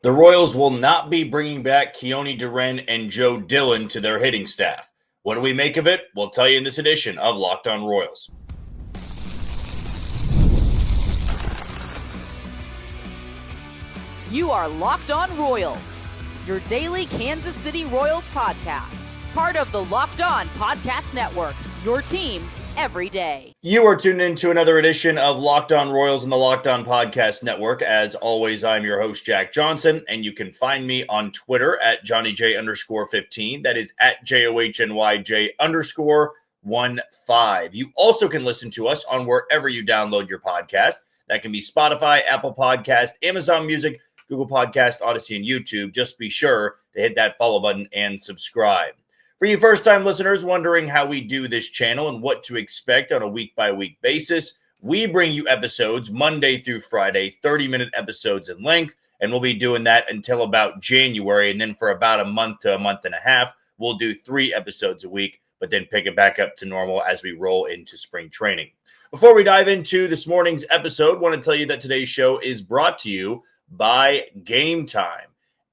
The Royals will not be bringing back Dillon and DeRenne and Joe Dillon to their hitting staff. What do we make of it? We'll tell you in this edition of Locked On Royals. You are Locked On Royals, your daily Kansas City Royals podcast. Part of the Locked On Podcast Network, your team every day. You are tuned in to another edition of Locked On Royals on the Locked On Podcast Network. As always, I'm your host, Jack Johnson, and you can find me on Twitter at JohnnyJ_15. That is at JOHNYJ_15. You also can listen to us on wherever you download your podcast. That can be Spotify, Apple Podcast, Amazon Music, Google Podcast, Odyssey, and YouTube. Just be sure to hit that follow button and subscribe. For you first-time listeners wondering how we do this channel and what to expect on a week-by-week basis, we bring you episodes Monday through Friday, 30-minute episodes in length, and we'll be doing that until about January, and then for about a month to a month and a half, we'll do 3 episodes a week, but then pick it back up to normal as we roll into spring training. Before we dive into this morning's episode, I want to tell you that today's show is brought to you by Gametime.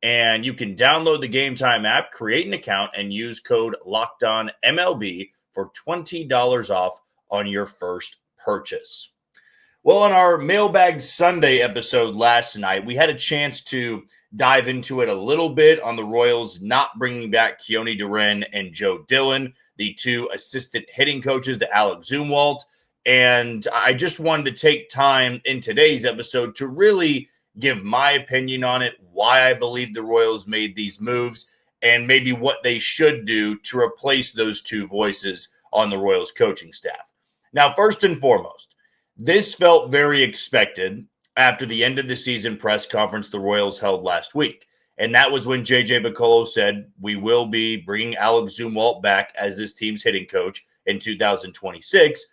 And you can download the Gametime app, create an account, and use code LOCKEDONMLB for $20 off on your first purchase. Well, on our Mailbag Sunday episode last night, we had a chance to dive into it a little bit on the Royals not bringing back Dillon and DeRenne and Joe Dillon, the 2 assistant hitting coaches to Alex Zumwalt. And I just wanted to take time in today's episode to really give my opinion on it, why I believe the Royals made these moves, and maybe what they should do to replace those 2 voices on the Royals coaching staff. Now, first and foremost, this felt very expected after the end of the season press conference the Royals held last week. And that was when J.J. Picollo said, we will be bringing Alex Zumwalt back as this team's hitting coach in 2026.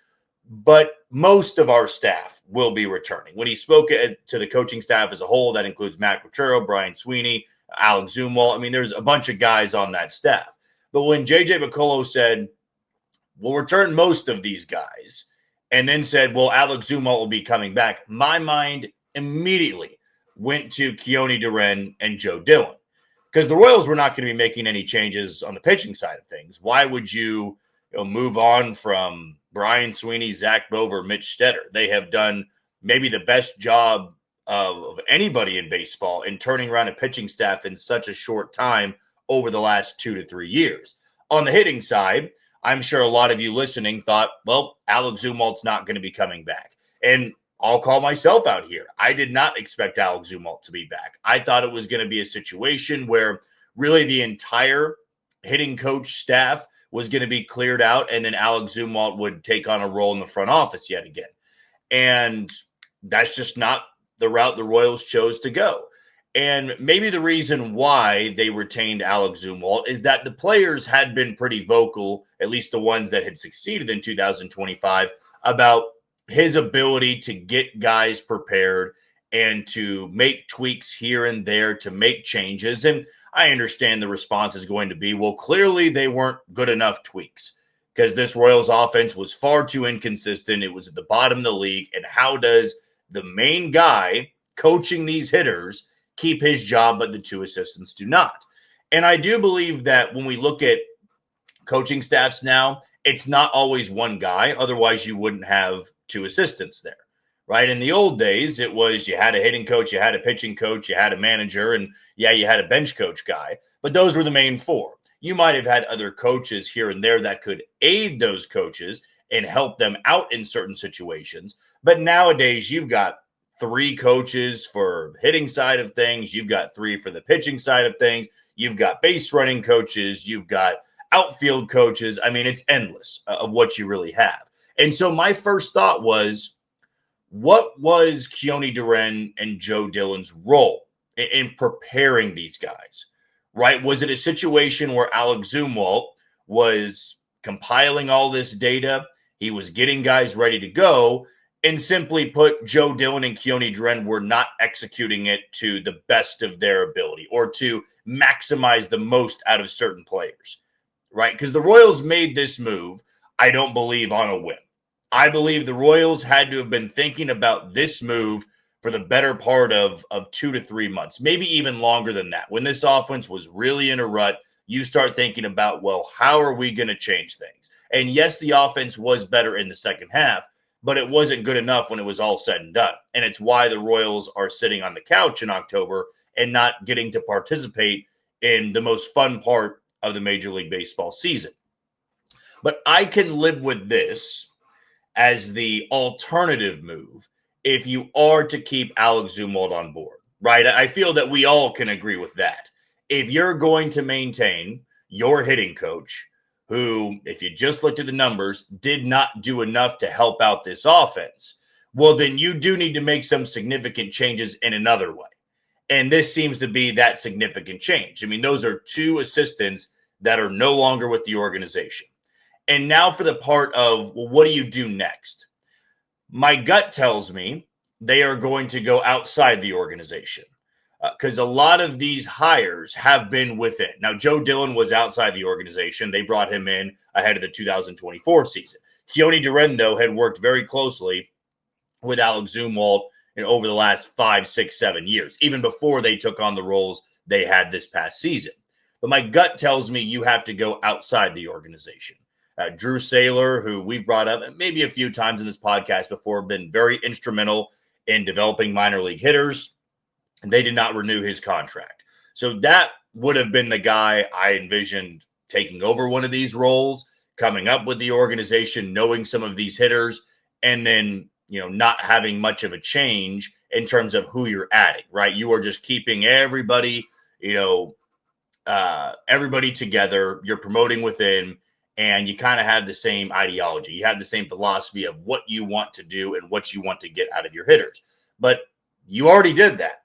But most of our staff will be returning. When he spoke to the coaching staff as a whole, that includes Matt Quatraro, Brian Sweeney, Alex Zumwalt. I mean, there's a bunch of guys on that staff. But when J.J. Picollo said, we'll return most of these guys, and then said, well, Alex Zumwalt will be coming back, my mind immediately went to Dillon and DeRenne and Joe Dillon. Because the Royals were not going to be making any changes on the pitching side of things. Why would you move on from Brian Sweeney, Zach Bover, Mitch Stetter? They have done maybe the best job of anybody in baseball in turning around a pitching staff in such a short time over the last 2 to 3 years. On the hitting side, I'm sure a lot of you listening thought, well, Alex Zumwalt's not going to be coming back. And I'll call myself out here. I did not expect Alex Zumwalt to be back. I thought it was going to be a situation where really the entire hitting coach staff was going to be cleared out, and then Alex Zumwalt would take on a role in the front office yet again. And that's just not the route the Royals chose to go. And maybe the reason why they retained Alex Zumwalt is that the players had been pretty vocal, at least the ones that had succeeded in 2025, about his ability to get guys prepared and to make tweaks here and there, to make changes. And I understand the response is going to be, well, clearly they weren't good enough tweaks because this Royals offense was far too inconsistent. It was at the bottom of the league. And how does the main guy coaching these hitters keep his job, but the 2 assistants do not? And I do believe that when we look at coaching staffs now, it's not always one guy. Otherwise, you wouldn't have 2 assistants there. Right? In the old days, it was you had a hitting coach, you had a pitching coach, you had a manager, and yeah, you had a bench coach guy. But those were the main 4. You might have had other coaches here and there that could aid those coaches and help them out in certain situations. But nowadays, you've got 3 coaches for hitting side of things. You've got 3 for the pitching side of things. You've got base running coaches. You've got outfield coaches. I mean, it's endless of what you really have. And so my first thought was, what was Dillon and DeRenne and Joe Dillon's role in preparing these guys, right? Was it a situation where Alex Zumwalt was compiling all this data, he was getting guys ready to go, and simply put, Joe Dillon and Dillon and DeRenne were not executing it to the best of their ability or to maximize the most out of certain players, right? Because the Royals made this move, I don't believe, on a whim. I believe the Royals had to have been thinking about this move for the better part of 2 to 3 months, maybe even longer than that. When this offense was really in a rut, you start thinking about, well, how are we going to change things? And yes, the offense was better in the second half, but it wasn't good enough when it was all said and done. And it's why the Royals are sitting on the couch in October and not getting to participate in the most fun part of the Major League Baseball season. But I can live with this as the alternative move if you are to keep Alex Zumwalt on board, right? I feel that we all can agree with that. If you're going to maintain your hitting coach, who, if you just looked at the numbers, did not do enough to help out this offense, well, then you do need to make some significant changes in another way. And this seems to be that significant change. I mean, those are two assistants that are no longer with the organization. And now for the part of, well, what do you do next? My gut tells me they are going to go outside the organization because a lot of these hires have been within. Now, Joe Dillon was outside the organization. They brought him in ahead of the 2024 season. Dillon and DeRenne, though, had worked very closely with Alex Zumwalt over the last 5, 6, 7 years, even before they took on the roles they had this past season. But my gut tells me you have to go outside the organization. Drew Saylor, who we've brought up maybe a few times in this podcast before, been very instrumental in developing minor league hitters, and they did not renew his contract. So that would have been the guy I envisioned taking over one of these roles, coming up with the organization, knowing some of these hitters, and then, not having much of a change in terms of who you're adding, right? You are just keeping everybody, everybody together. You're promoting within, and you kind of have the same ideology. You have the same philosophy of what you want to do and what you want to get out of your hitters. But you already did that,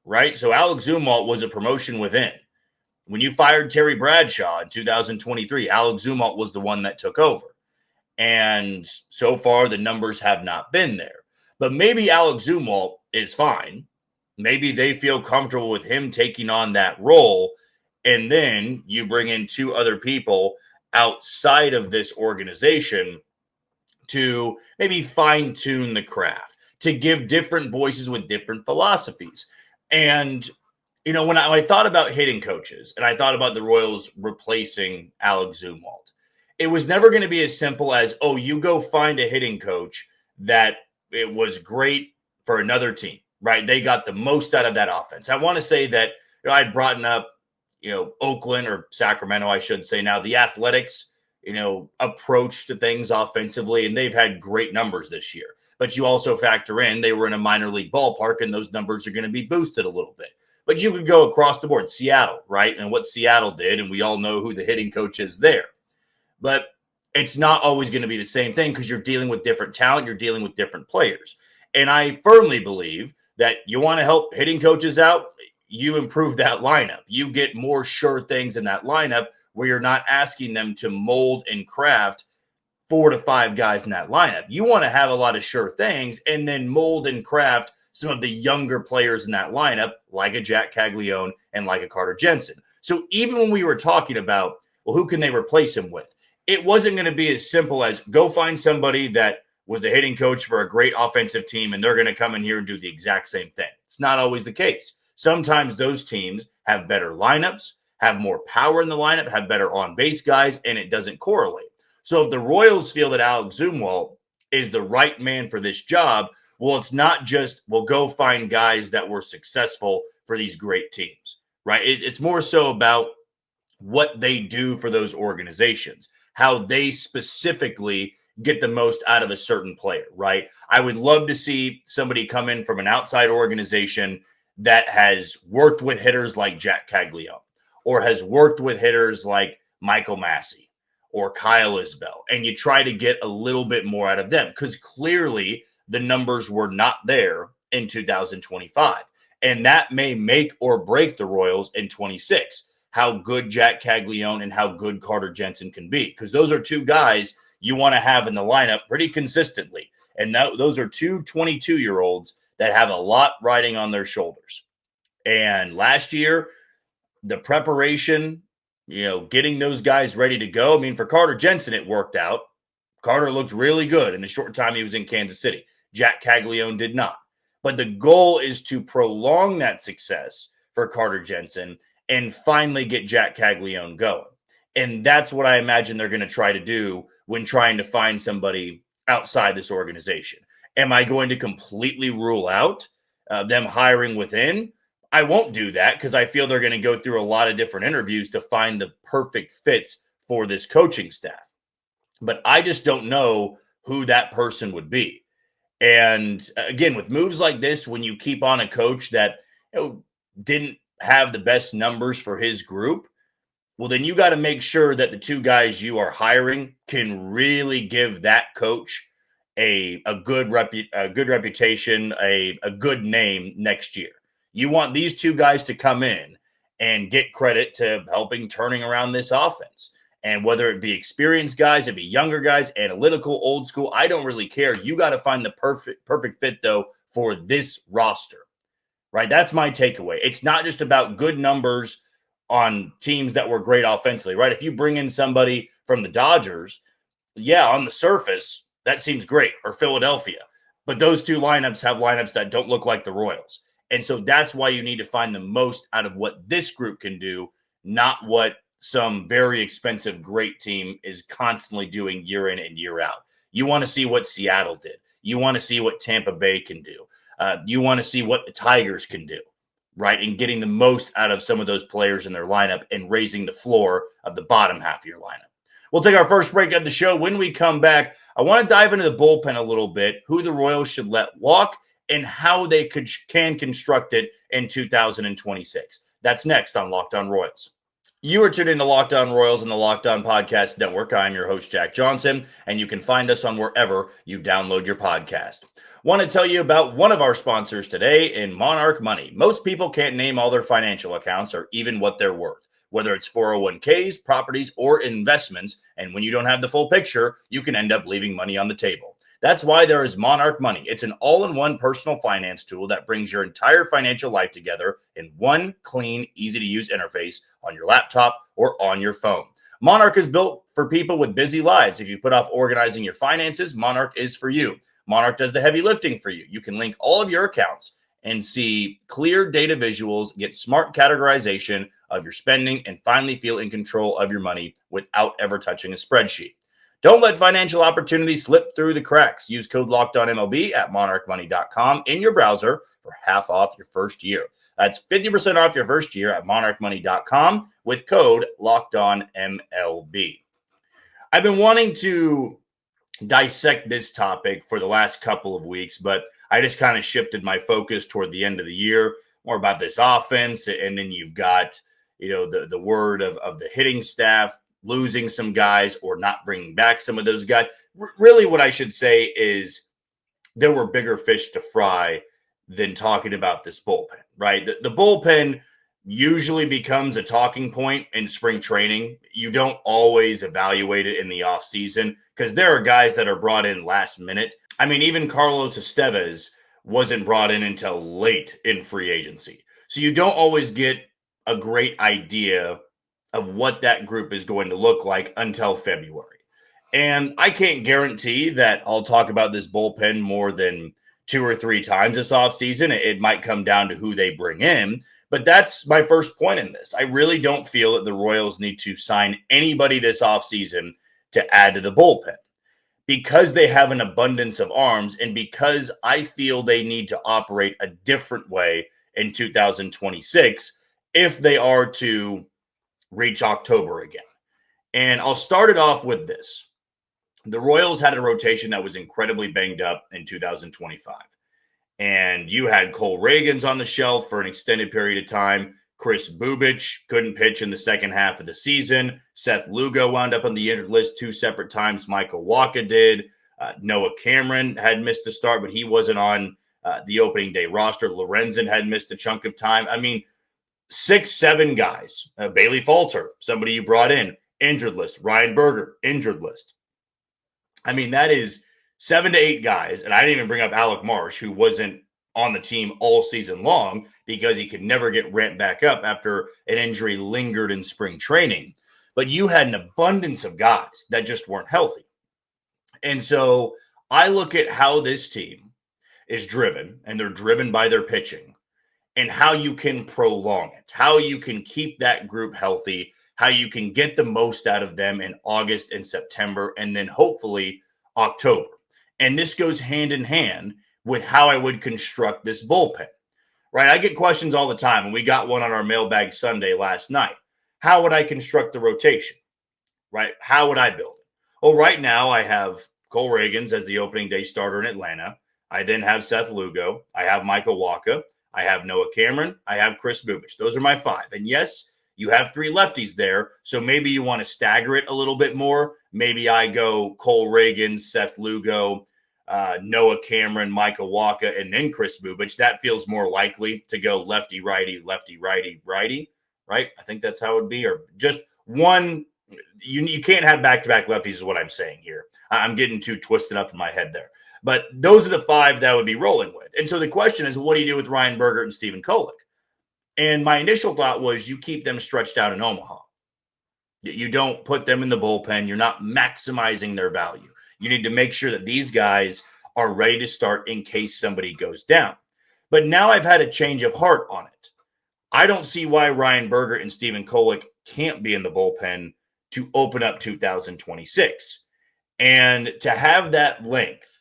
right? So Alex Zumwalt was a promotion within. When you fired Terry Bradshaw in 2023, Alex Zumwalt was the one that took over. And so far, the numbers have not been there. But maybe Alex Zumwalt is fine. Maybe they feel comfortable with him taking on that role. And then you bring in two other people outside of this organization to maybe fine-tune the craft, to give different voices with different philosophies. And, when I thought about hitting coaches and I thought about the Royals replacing Alex Zumwalt, it was never going to be as simple as, oh, you go find a hitting coach that it was great for another team, right? They got the most out of that offense. I want to say that I'd brought up, Oakland or Sacramento, I should say now, the Athletics, approach to things offensively, and they've had great numbers this year. But you also factor in they were in a minor league ballpark, and those numbers are going to be boosted a little bit. But you could go across the board, Seattle, right? And what Seattle did, and we all know who the hitting coach is there. But it's not always going to be the same thing because you're dealing with different talent, you're dealing with different players. And I firmly believe that you want to help hitting coaches out, you improve that lineup. You get more sure things in that lineup where you're not asking them to mold and craft 4 to 5 guys in that lineup. You want to have a lot of sure things and then mold and craft some of the younger players in that lineup, like a Jack Caglione and like a Carter Jensen. So even when we were talking about, well, who can they replace him with? It wasn't going to be as simple as go find somebody that was the hitting coach for a great offensive team and they're going to come in here and do the exact same thing. It's not always the case. Sometimes those teams have better lineups, have more power in the lineup, have better on-base guys, and it doesn't correlate. So if the Royals feel that Alex Zumwalt is the right man for this job, well, it's not just, well, go find guys that were successful for these great teams, right? It's more so about what they do for those organizations, how they specifically get the most out of a certain player, right? I would love to see somebody come in from an outside organization that has worked with hitters like Jack Caglione or has worked with hitters like Michael Massey or Kyle Isbell, and you try to get a little bit more out of them because clearly the numbers were not there in 2025. And that may make or break the Royals in 26, how good Jack Caglione and how good Carter Jensen can be, because those are two guys you want to have in the lineup pretty consistently. And those are two 22-year-olds that have a lot riding on their shoulders. And last year, the preparation, getting those guys ready to go. I mean, for Carter Jensen, it worked out. Carter looked really good in the short time he was in Kansas City. Jack Caglione did not. But the goal is to prolong that success for Carter Jensen and finally get Jack Caglione going. And that's what I imagine they're going to try to do when trying to find somebody outside this organization. Am I going to completely rule out them hiring within? I won't do that because I feel they're going to go through a lot of different interviews to find the perfect fits for this coaching staff. But I just don't know who that person would be. And again, with moves like this, when you keep on a coach that didn't have the best numbers for his group, well, then you got to make sure that the two guys you are hiring can really give that coach a good reputation, a good name next year. You want these two guys to come in and get credit to helping turning around this offense. And whether it be experienced guys, it be younger guys, analytical, old school, I don't really care. You got to find the perfect fit, though, for this roster, right? That's my takeaway. It's not just about good numbers on teams that were great offensively, right? If you bring in somebody from the Dodgers, yeah, on the surface, that seems great, or Philadelphia. But those two lineups have lineups that don't look like the Royals. And so that's why you need to find the most out of what this group can do, not what some very expensive, great team is constantly doing year in and year out. You want to see what Seattle did. You want to see what Tampa Bay can do. You want to see what the Tigers can do, right? And getting the most out of some of those players in their lineup and raising the floor of the bottom half of your lineup. We'll take our first break of the show. When we come back, I want to dive into the bullpen a little bit, who the Royals should let walk, and how they can construct it in 2026. That's next on Locked On Royals. You are tuned into Locked On Royals and the Locked On Podcast Network. I'm your host, Jack Johnson, and you can find us on wherever you download your podcast. Want to tell you about one of our sponsors today in Monarch Money. Most people can't name all their financial accounts or even what they're worth, whether it's 401ks, properties, or investments. And when you don't have the full picture, you can end up leaving money on the table. That's why there is Monarch Money. It's an all-in-one personal finance tool that brings your entire financial life together in one clean, easy-to-use interface on your laptop or on your phone. Monarch is built for people with busy lives. If you put off organizing your finances, Monarch is for you. Monarch does the heavy lifting for you. You can link all of your accounts and see clear data visuals, get smart categorization of your spending, and finally feel in control of your money without ever touching a spreadsheet. Don't let financial opportunities slip through the cracks. Use code LOCKEDONMLB at monarchmoney.com in your browser for half off your first year. That's 50% off your first year at monarchmoney.com with code LOCKEDONMLB. I've been wanting to dissect this topic for the last couple of weeks, but I just kind of shifted my focus toward the end of the year, more about this offense. And then you've got, the word of the hitting staff losing some guys or not bringing back some of those guys. Really what I should say is there were bigger fish to fry than talking about this bullpen, right? The bullpen usually becomes a talking point in spring training. You don't always evaluate it in the offseason because there are guys that are brought in last minute. I mean, even Carlos Estevez wasn't brought in until late in free agency. So you don't always get a great idea of what that group is going to look like until February. And I can't guarantee that I'll talk about this bullpen more than 2 or 3 times this offseason. It might come down to who they bring in, but that's my first point in this. I really don't feel that the Royals need to sign anybody this offseason to add to the bullpen because they have an abundance of arms and because I feel they need to operate a different way in 2026 if they are to reach October again. And I'll start it off with this. The Royals had a rotation that was incredibly banged up in 2025. And you had Cole Reagans on the shelf for an extended period of time. Kris Bubic couldn't pitch in the second half of the season. Seth Lugo wound up on the injured list 2 separate times. Michael Wacha did. Noah Cameron had missed the start, but he wasn't on the opening day roster. Lorenzen had missed a chunk of time. I mean, 6-7 guys. Bailey Falter, somebody you brought in, injured list. Ryan Berger, injured list. I mean, that is 7 to 8 guys. And I didn't even bring up Alec Marsh, who wasn't on the team all season long because he could never get ramped back up after an injury lingered in spring training. But you had an abundance of guys that just weren't healthy. And so I look at how this team is driven, and they're driven by their pitching, and how you can prolong it, how you can keep that group healthy, how you can get the most out of them in August and September, and then hopefully October. And this goes hand in hand with how I would construct this bullpen, right? I get questions all the time, and we got one on our Mailbag Sunday last night. How would I construct the rotation, right? How would I build it? Well, right now I have Cole Reagans as the opening day starter in Atlanta. I then have Seth Lugo. I have Michael Wacha. I have Noah Cameron. I have Kris Bubic. Those are my 5. And yes, you have 3 lefties there, so maybe you want to stagger it a little bit more. Maybe I go Cole Reagans, Seth Lugo, Noah Cameron, Michael Wacha, and then Kris Bubic. That feels more likely to go lefty, righty, righty, right? I think that's how it would be. Or just one. You can't have back-to-back lefties is what I'm saying here. I'm getting too twisted up in my head there. But those are the 5 that I would be rolling with. And so the question is, what do you do with Ryan Bergert and Stephen Kolek? And my initial thought was you keep them stretched out in Omaha. You don't put them in the bullpen. You're not maximizing their value. You need to make sure that these guys are ready to start in case somebody goes down. But now I've had a change of heart on it. I don't see why Ryan Bergert and Stephen Kolek can't be in the bullpen to open up 2026. And to have that length,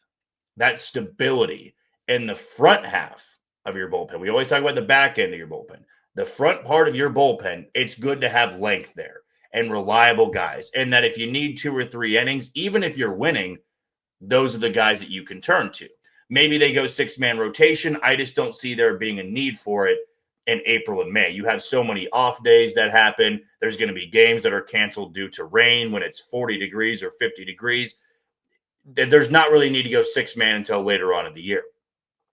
that stability in the front half of your bullpen. We always talk about the back end of your bullpen. The front part of your bullpen, it's good to have length there and reliable guys. And that if you need 2 or 3 innings, even if you're winning, those are the guys that you can turn to. Maybe they go 6-man rotation. I just don't see there being a need for it in April and May. You have so many off days that happen. There's going to be games that are canceled due to rain when it's 40 degrees or 50 degrees. There's not really need to go 6-man until later on in the year.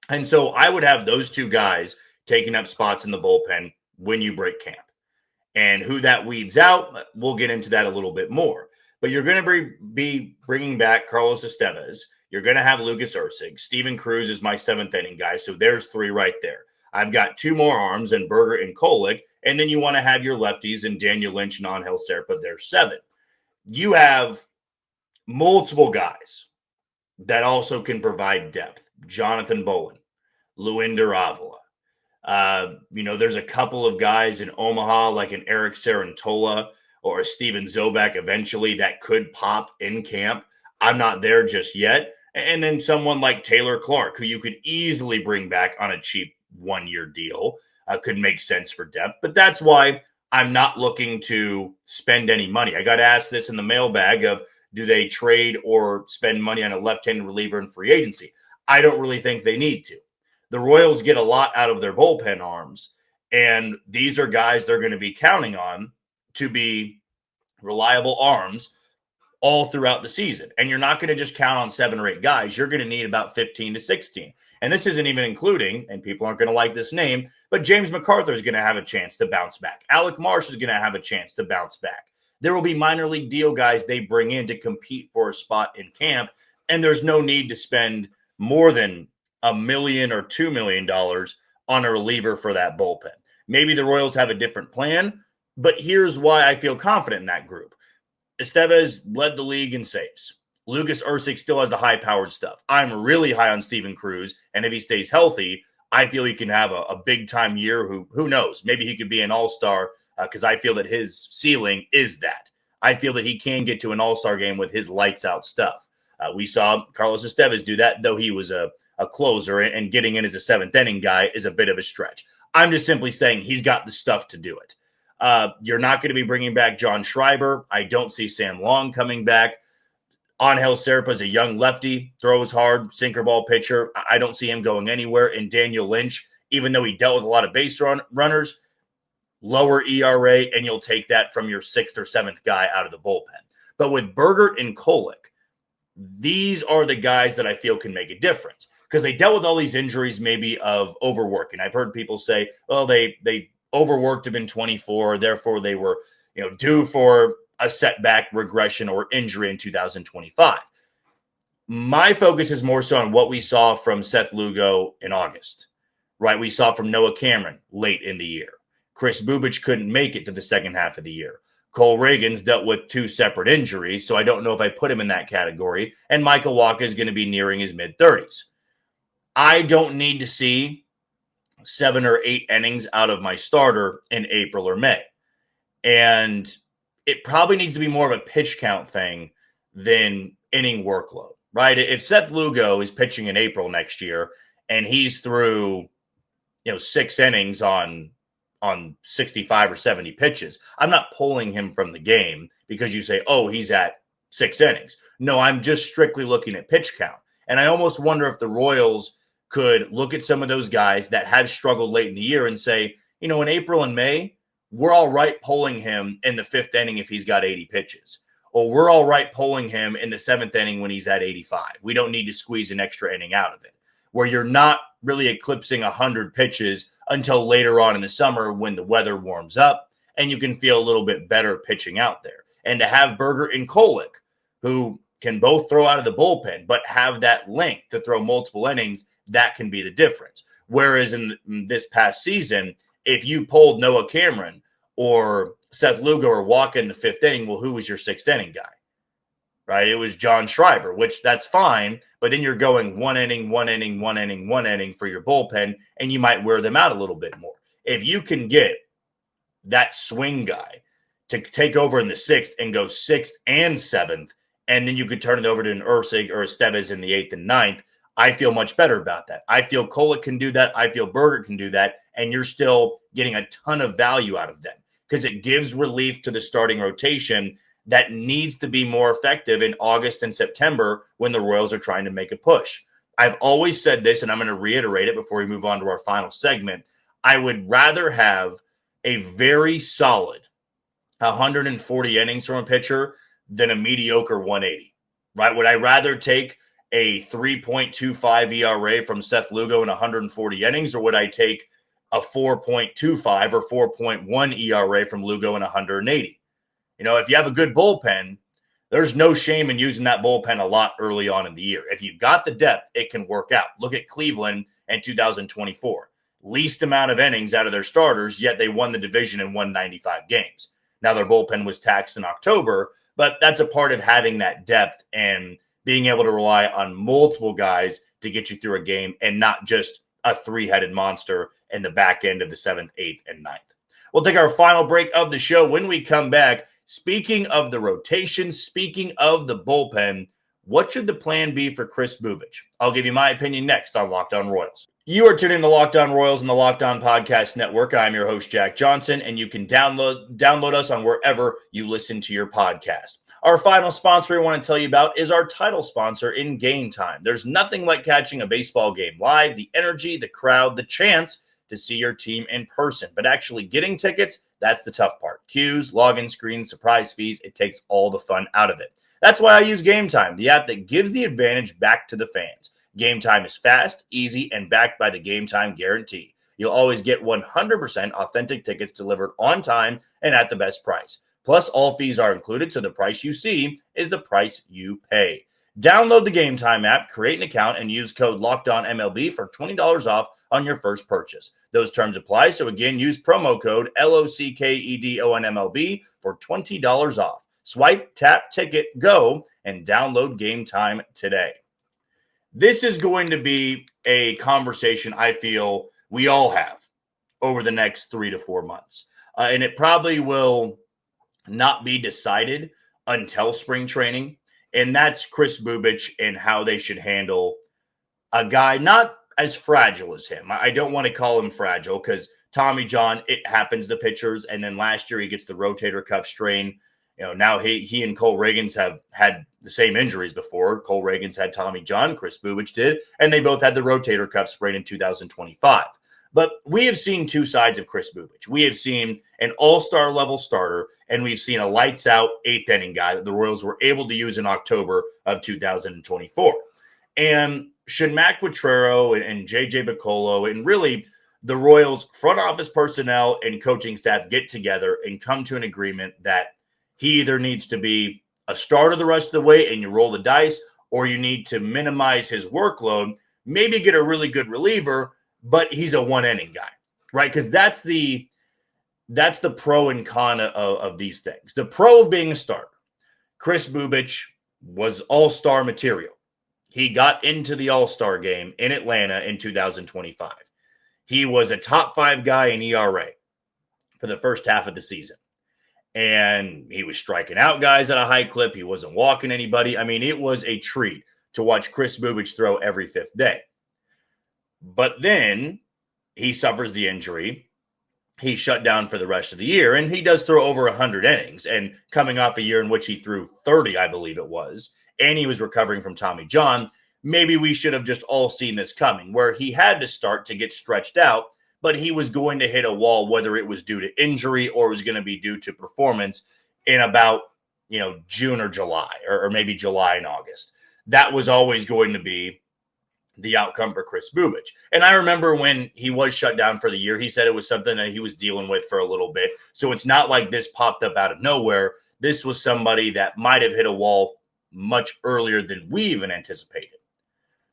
And so I would have those 2 guys taking up spots in the bullpen when you break camp. And who that weeds out, we'll get into that a little bit more. But you're going to be bringing back Carlos Estevez. You're going to have Lucas Erceg. Steven Cruz is my 7th inning guy, so there's 3 right there. I've got 2 more arms and Bergert and Kolek, and then you want to have your lefties and Daniel Lynch and Angel Serpa. There's 7. You have multiple guys that also can provide depth. Jonathan Bolin, Luinder Avila. There's a couple of guys in Omaha like an Eric Sarantola or a Steven Zobak eventually that could pop in camp. I'm not there just yet. And then someone like Taylor Clark, who you could easily bring back on a cheap 1-year deal, could make sense for depth. But that's why I'm not looking to spend any money. I got asked this in the mailbag of, do they trade or spend money on a left-handed reliever in free agency? I don't really think they need to. The Royals get a lot out of their bullpen arms, and these are guys they're going to be counting on to be reliable arms all throughout the season. And you're not going to just count on 7 or 8 guys. You're going to need about 15 to 16. And this isn't even including, and people aren't going to like this name, but James McArthur is going to have a chance to bounce back. Alec Marsh is going to have a chance to bounce back. There will be minor league deal guys they bring in to compete for a spot in camp, and there's no need to spend more than $1 million or $2 million on a reliever for that bullpen. Maybe the Royals have a different plan, but here's why I feel confident in that group. Estevez led the league in saves. Lucas Erceg still has the high-powered stuff. I'm really high on Steven Cruz, and if he stays healthy, I feel he can have a big-time year. Who knows? Maybe he could be an all-star because I feel that his ceiling is that. I feel that he can get to an all-star game with his lights-out stuff. We saw Carlos Estevez do that, though he was a closer, and getting in as a 7th inning guy is a bit of a stretch. I'm just simply saying he's got the stuff to do it. You're not going to be bringing back John Schreiber. I don't see Sam Long coming back. Angel Serpa is a young lefty, throws hard, sinker ball pitcher. I don't see him going anywhere. And Daniel Lynch, even though he dealt with a lot of base runners, lower ERA, and you'll take that from your 6th or 7th guy out of the bullpen. But with Bergert and Kolek, these are the guys that I feel can make a difference because they dealt with all these injuries maybe of overworking. I've heard people say, well, they overworked him in 24, therefore they were due for a setback, regression, or injury in 2025. My focus is more so on what we saw from Seth Lugo in August, right? We saw from Noah Cameron late in the year. Kris Bubic couldn't make it to the second half of the year. Cole Reagans dealt with 2 separate injuries, so I don't know if I put him in that category. And Michael Wacha is going to be nearing his mid-30s. I don't need to see 7 or 8 innings out of my starter in April or May. And it probably needs to be more of a pitch count thing than inning workload, right? If Seth Lugo is pitching in April next year and he's through, 6 innings on 65 or 70 pitches, I'm not pulling him from the game because you say, oh, he's at 6 innings. No, I'm just strictly looking at pitch count. And I almost wonder if the Royals could look at some of those guys that have struggled late in the year and say, in April and May, we're all right pulling him in the 5th inning if he's got 80 pitches. Or we're all right pulling him in the 7th inning when he's at 85. We don't need to squeeze an extra inning out of it. Where you're not really eclipsing 100 pitches until later on in the summer when the weather warms up and you can feel a little bit better pitching out there. And to have Berger and Kolek, who can both throw out of the bullpen, but have that length to throw multiple innings, that can be the difference. Whereas in this past season, if you pulled Noah Cameron or Seth Lugo or Walker in the 5th inning, well, who was your 6th inning guy? Right? It was John Schreiber, which that's fine, but then you're going 1 inning, 1 inning, 1 inning, 1 inning for your bullpen, and you might wear them out a little bit more. If you can get that swing guy to take over in the 6th and go 6th and 7th, and then you could turn it over to an Ursig or a Estevez in the 8th and 9th, I feel much better about that. I feel Kolek can do that. I feel Berger can do that. And you're still getting a ton of value out of them because it gives relief to the starting rotation that needs to be more effective in August and September when the Royals are trying to make a push. I've always said this, and I'm going to reiterate it before we move on to our final segment. I would rather have a very solid 140 innings from a pitcher than a mediocre 180, right? Would I rather take a 3.25 ERA from Seth Lugo in 140 innings, or would I take a 4.25 or 4.1 ERA from Lugo in 180? If you have a good bullpen, there's no shame in using that bullpen a lot early on in the year. If you've got the depth, it can work out. Look at Cleveland in 2024. Least amount of innings out of their starters, yet they won the division and won 95 games. Now their bullpen was taxed in October, but that's a part of having that depth and being able to rely on multiple guys to get you through a game and not just a 3-headed monster in the back end of the 7th, 8th, and 9th. We'll take our final break of the show. When we come back, speaking of the rotation, speaking of the bullpen, what should the plan be for Kris Bubic? I'll give you my opinion next on Locked On Royals. You are tuning to Locked On Royals and the Locked On Podcast Network. I'm your host, Jack Johnson, and you can download us on wherever you listen to your podcast. Our final sponsor we want to tell you about is our title sponsor in Gametime. There's nothing like catching a baseball game live, the energy, the crowd, the chance to see your team in person. But actually getting tickets, that's the tough part. Queues, login screens, surprise fees, it takes all the fun out of it. That's why I use Gametime, the app that gives the advantage back to the fans. Gametime is fast, easy, and backed by the Gametime guarantee. You'll always get 100% authentic tickets delivered on time and at the best price. Plus, all fees are included, so the price you see is the price you pay. Download the Gametime app, create an account, and use code LOCKEDONMLB for $20 off on your first purchase. Those terms apply, so again, use promo code LOCKEDONMLB for $20 off. Swipe, tap, ticket, go, and download Gametime today. This is going to be a conversation I feel we all have over the next 3 to 4 months. And it probably will not be decided until spring training. And that's Kris Bubic and how they should handle a guy not as fragile as him. I don't want to call him fragile because Tommy John, it happens to pitchers. And then last year he gets the rotator cuff strain. Now he and Cole Reagans have had the same injuries before. Cole Reagans had Tommy John, Kris Bubic did, and they both had the rotator cuff sprain in 2025. But we have seen two sides of Kris Bubic. We have seen an all-star level starter, and we've seen a lights-out 8th inning guy that the Royals were able to use in October of 2024. And should Mac Quatrero and J.J. Picollo and really the Royals front office personnel and coaching staff get together and come to an agreement that he either needs to be a starter the rest of the way and you roll the dice, or you need to minimize his workload, maybe get a really good reliever, but he's a 1-inning guy, right? Because that's the pro and con of these things. The pro of being a starter, Kris Bubic was all-star material he got into the All-Star game in Atlanta in 2025. He was a top 5 guy in ERA for the first half of the season. And he was striking out guys at a high clip. He wasn't walking anybody. I mean, it was a treat to watch Kris Bubic throw every 5th day. But then he suffers the injury. He's shut down for the rest of the year, and he does throw over 100 innings. And coming off a year in which he threw 30, I believe it was, and he was recovering from Tommy John, maybe we should have just all seen this coming, where he had to start to get stretched out, but he was going to hit a wall, whether it was due to injury or it was going to be due to performance in about, June or July, or maybe July and August. That was always going to be the outcome for Kris Bubic. And I remember when he was shut down for the year, he said it was something that he was dealing with for a little bit. So it's not like this popped up out of nowhere. This was somebody that might have hit a wall much earlier than we even anticipated.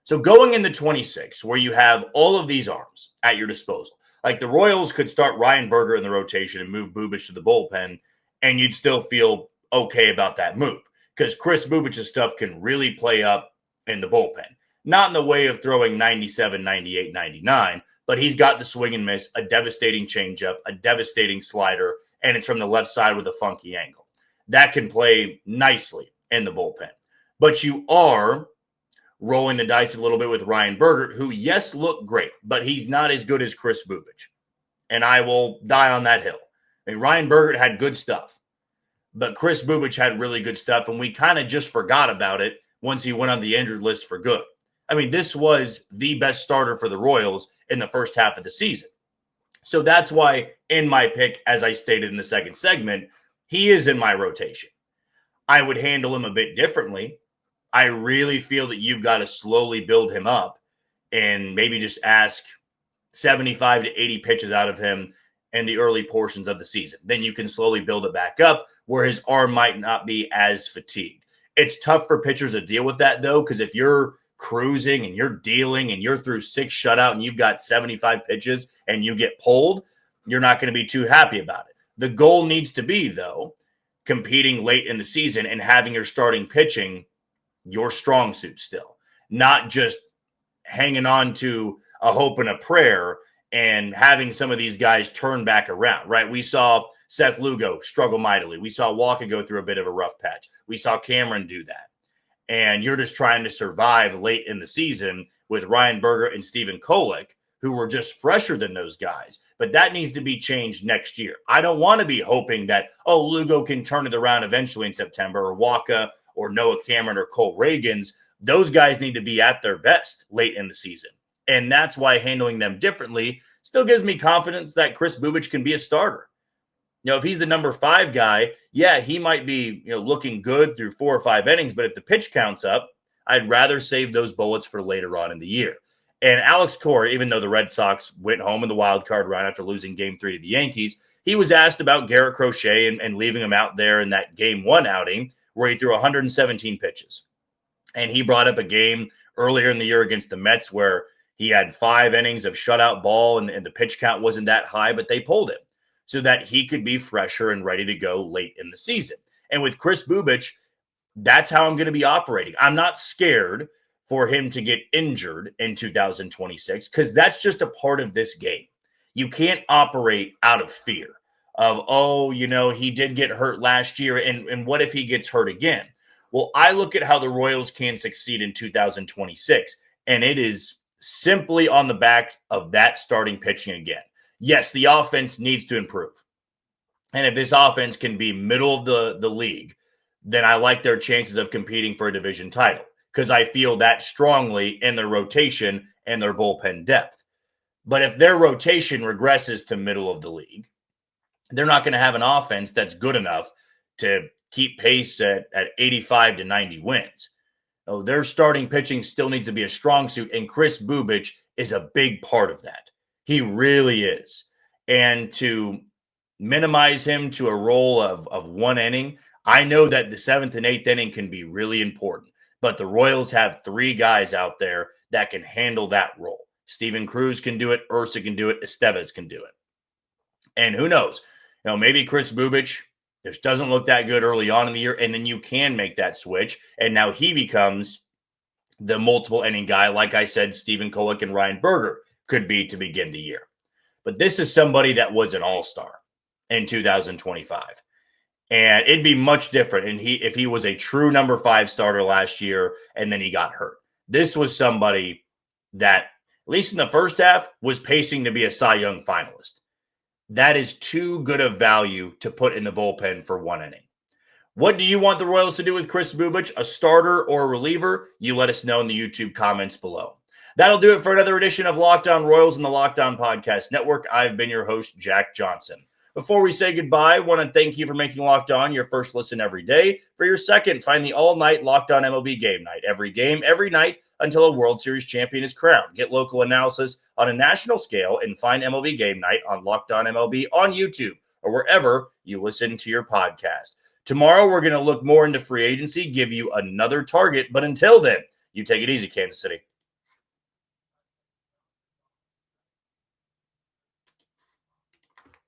So going into 26, where you have all of these arms at your disposal, like the Royals could start Ryan Berger in the rotation and move Bubic to the bullpen, and you'd still feel okay about that move because Kris Bubic's stuff can really play up in the bullpen. Not in the way of throwing 97, 98, 99, but he's got the swing and miss, a devastating changeup, a devastating slider, and it's from the left side with a funky angle. That can play nicely in the bullpen. But you are rolling the dice a little bit with Ryan Berger, who, yes, looked great, but he's not as good as Kris Bubic. And I will die on that hill. I mean, Ryan Berger had good stuff, but Kris Bubic had really good stuff, and we kind of just forgot about it once he went on the injured list for good. I mean, this was the best starter for the Royals in the first half of the season. So that's why in my pick, as I stated in the second segment, he is in my rotation. I would handle him a bit differently. I really feel that you've got to slowly build him up and maybe just ask 75 to 80 pitches out of him in the early portions of the season. Then you can slowly build it back up where his arm might not be as fatigued. It's tough for pitchers to deal with that, though, because if you're cruising and you're dealing and you're through 6 shutout and you've got 75 pitches and you get pulled, you're not going to be too happy about it. The goal needs to be, though, competing late in the season and having your starting pitching your strong suit still, not just hanging on to a hope and a prayer and having some of these guys turn back around, right? We saw Seth Lugo struggle mightily. We saw Walker go through a bit of a rough patch. We saw Cameron do that. And you're just trying to survive late in the season with Ryan Berger and Steven Kolek, who were just fresher than those guys. But that needs to be changed next year. I don't want to be hoping that, Lugo can turn it around eventually in September, or Walker or Noah Cameron or Cole Reagans. Those guys need to be at their best late in the season. And that's why handling them differently still gives me confidence that Kris Bubic can be a starter. If he's the number 5 guy, yeah, he might be, looking good through 4 or 5 innings, but if the pitch counts up, I'd rather save those bullets for later on in the year. And Alex Cora, even though the Red Sox went home in the wild card round after losing Game 3 to the Yankees, he was asked about Garrett Crochet and leaving him out there in that Game 1 outing where he threw 117 pitches. And he brought up a game earlier in the year against the Mets where he had 5 innings of shutout ball and the pitch count wasn't that high, but they pulled him so that he could be fresher and ready to go late in the season. And with Kris Bubic, that's how I'm going to be operating. I'm not scared for him to get injured in 2026 because that's just a part of this game. You can't operate out of fear of, he did get hurt last year, and what if he gets hurt again? Well, I look at how the Royals can succeed in 2026, and it is simply on the back of that starting pitching again. Yes, the offense needs to improve. And if this offense can be middle of the league, then I like their chances of competing for a division title because I feel that strongly in their rotation and their bullpen depth. But if their rotation regresses to middle of the league, they're not going to have an offense that's good enough to keep pace at 85 to 90 wins. Their starting pitching still needs to be a strong suit, and Kris Bubic is a big part of that. He really is. And to minimize him to a role of 1 inning, I know that the 7th and 8th inning can be really important, but the Royals have 3 guys out there that can handle that role. Steven Cruz can do it, Ursa can do it, Estevez can do it. And who knows, maybe Kris Bubic just doesn't look that good early on in the year, and then you can make that switch, and now he becomes the multiple inning guy, like I said, Stephen Kolek and Ryan Berger could be to begin the year. But this is somebody that was an all-star in 2025. And it'd be much different if he was a true number 5 starter last year and then he got hurt. This was somebody that, at least in the first half, was pacing to be a Cy Young finalist. That is too good of value to put in the bullpen for 1 inning. What do you want the Royals to do with Kris Bubic, a starter or a reliever? You let us know in the YouTube comments below. That'll do it for another edition of Locked On Royals and the Locked On Podcast Network. I've been your host, Jack Johnson. Before we say goodbye, I want to thank you for making Locked On your first listen every day. For your second, find the all-night Locked On MLB Game Night. Every game, every night, until a World Series champion is crowned. Get local analysis on a national scale and find MLB Game Night on Locked On MLB on YouTube or wherever you listen to your podcast. Tomorrow, we're going to look more into free agency, give you another target. But until then, you take it easy, Kansas City.